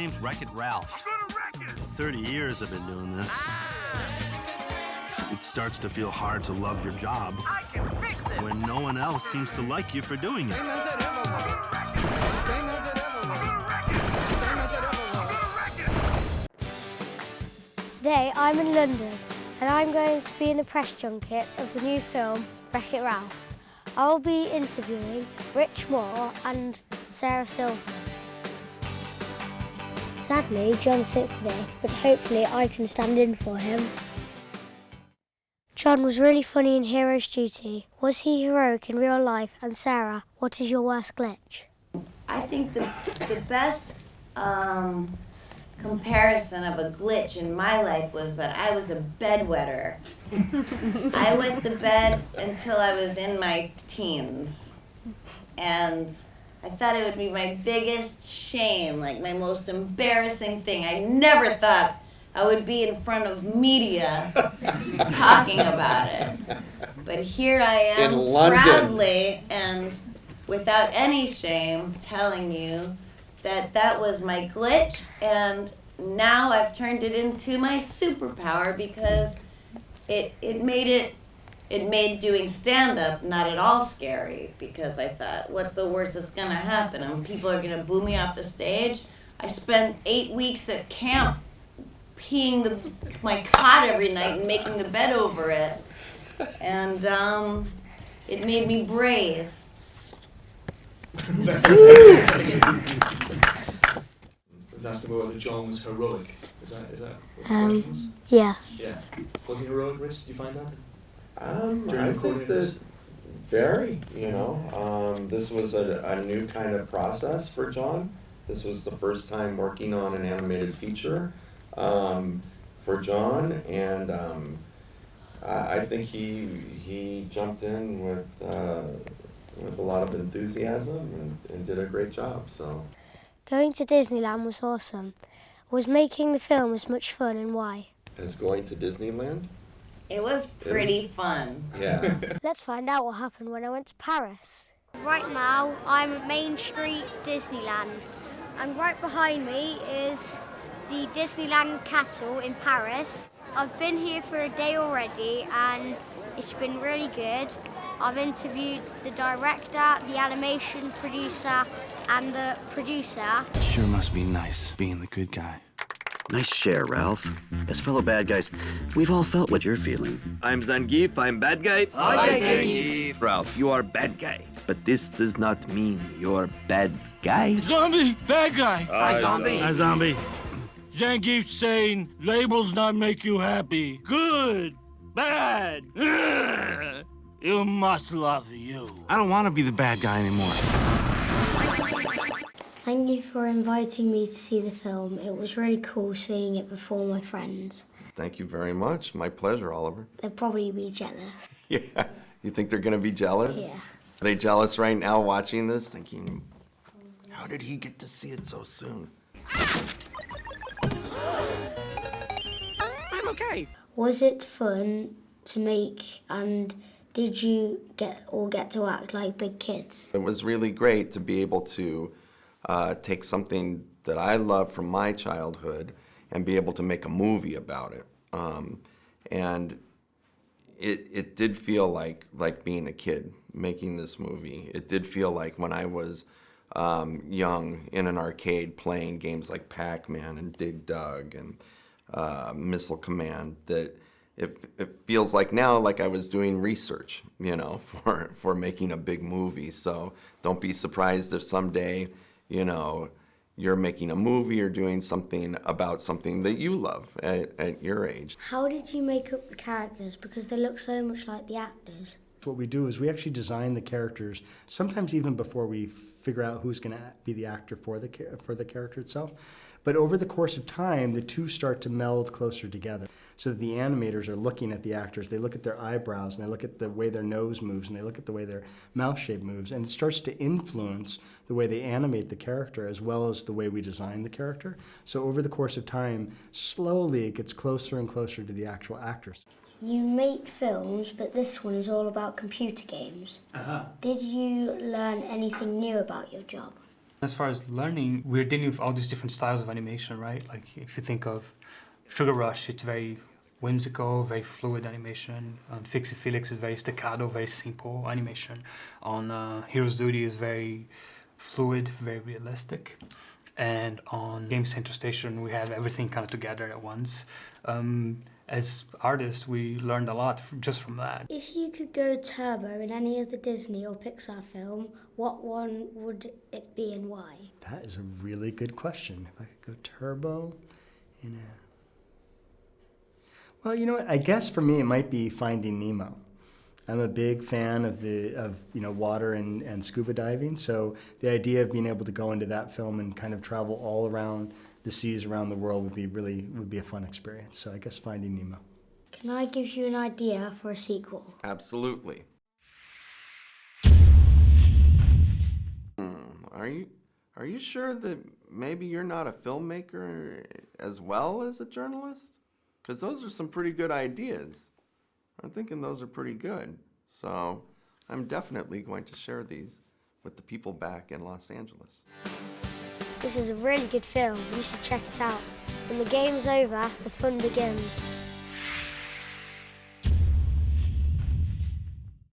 name's Wreck-It Ralph. I'm gonna wreck it! 30 years I've been doing this. It starts to feel hard to love your job I can fix it! when no one else seems to like you for doing it. I'm gonna wreck it! I'm gonna wreck it! I'm gonna wreck it! Today I'm in London and I'm going to be in the press junket of the new film Wreck-It Ralph. I'll be interviewing Rich Moore and Sarah Silverman. Sadly, John's sick today, but hopefully I can stand in for him. John was really funny in Hero's Duty. Was he heroic in real life? And Sarah, what is your worst glitch? I think the best comparison of a glitch in my life was that I was a bedwetter. I wet the bed until I was in my teens. And I thought it would be my biggest shame, like my most embarrassing thing. I never thought I would be in front of media talking about it. But here I am, In London. proudly and without any shame, telling you that that was my glitch, and now I've turned it into my superpower because it made doing stand-up not at all scary, because I thought, what's the worst that's gonna happen? And people are gonna boo me off the stage. I spent 8 weeks at camp peeing my cot every night and making the bed over it. And it made me brave. Was asked about whether John was heroic. Is that what the question was? Yeah. Yeah. Was he heroic, Rich? Did you find that? I think that very, this was a new kind of process for John. This was the first time working on an animated feature for John, and I think he jumped in with a lot of enthusiasm and did a great job. So, Going to Disneyland was awesome. Was making the film as much fun, and why? as going to Disneyland, It was pretty fun. yeah. Let's find out what happened when I went to Paris. Right now, I'm at Main Street, Disneyland. And right behind me is the Disneyland Castle in Paris. I've been here for a day already and it's been really good. I've interviewed the director, the animation producer, and the producer. It sure must be nice being the good guy. Nice share, Ralph. As fellow bad guys, we've all felt what you're feeling. I'm Zangief, I'm bad guy. Hi, Zangief. Ralph, you are bad guy. But this does not mean you're bad guy. Zombie, bad guy. Hi, Zombie. Hi, Zombie. Zangief saying labels not make you happy. Good, bad. Ugh. You must love you. I don't want to be the bad guy anymore. Thank you for inviting me to see the film. It was really cool seeing it before my friends. Thank you very much. My pleasure, Oliver. They'll probably be jealous. Yeah. You think they're gonna be jealous? Yeah. Are they jealous right now watching this, thinking, how did he get to see it so soon? I'm okay. Was it fun to make, and did you get to act like big kids? It was really great to be able to take something that I love from my childhood and be able to make a movie about it. And it did feel like being a kid making this movie. It did feel like when I was young in an arcade playing games like Pac-Man and Dig Dug and Missile Command, that it feels like now like I was doing research, for making a big movie. So don't be surprised if someday, you're making a movie or doing something about something that you love at your age. How did you make up the characters? Because they look so much like the actors. What we do is we actually design the characters, sometimes even before we figure out who's going to be the actor for the character itself. But over the course of time, the two start to meld closer together. So that the animators are looking at the actors, they look at their eyebrows, and they look at the way their nose moves, and they look at the way their mouth shape moves, and it starts to influence the way they animate the character as well as the way we design the character. So over the course of time, slowly it gets closer and closer to the actual actors. You make films, but this one is all about computer games. Did you learn anything new about your job? As far as learning, we're dealing with all these different styles of animation, right? Like if you think of Sugar Rush, it's very whimsical, very fluid animation. On Fix It Felix is very staccato, very simple animation. On Hero's Duty is very fluid, very realistic. And on Game Center Station, we have everything kind of together at once. As artists, we learned a lot just from that. If you could go turbo in any of the Disney or Pixar film, what one would it be and why? That is a really good question. If I could go turbo in a... Well, you know what? I guess for me it might be Finding Nemo. I'm a big fan of water and scuba diving, so the idea of being able to go into that film and kind of travel all around the seas around the world would be a fun experience. So I guess Finding Nemo. Can I give you an idea for a sequel? Absolutely. Are you sure that maybe you're not a filmmaker as well as a journalist? Because those are some pretty good ideas. I'm thinking those are pretty good. So I'm definitely going to share these with the people back in Los Angeles. This is a really good film. You should check it out. When the game's over, the fun begins.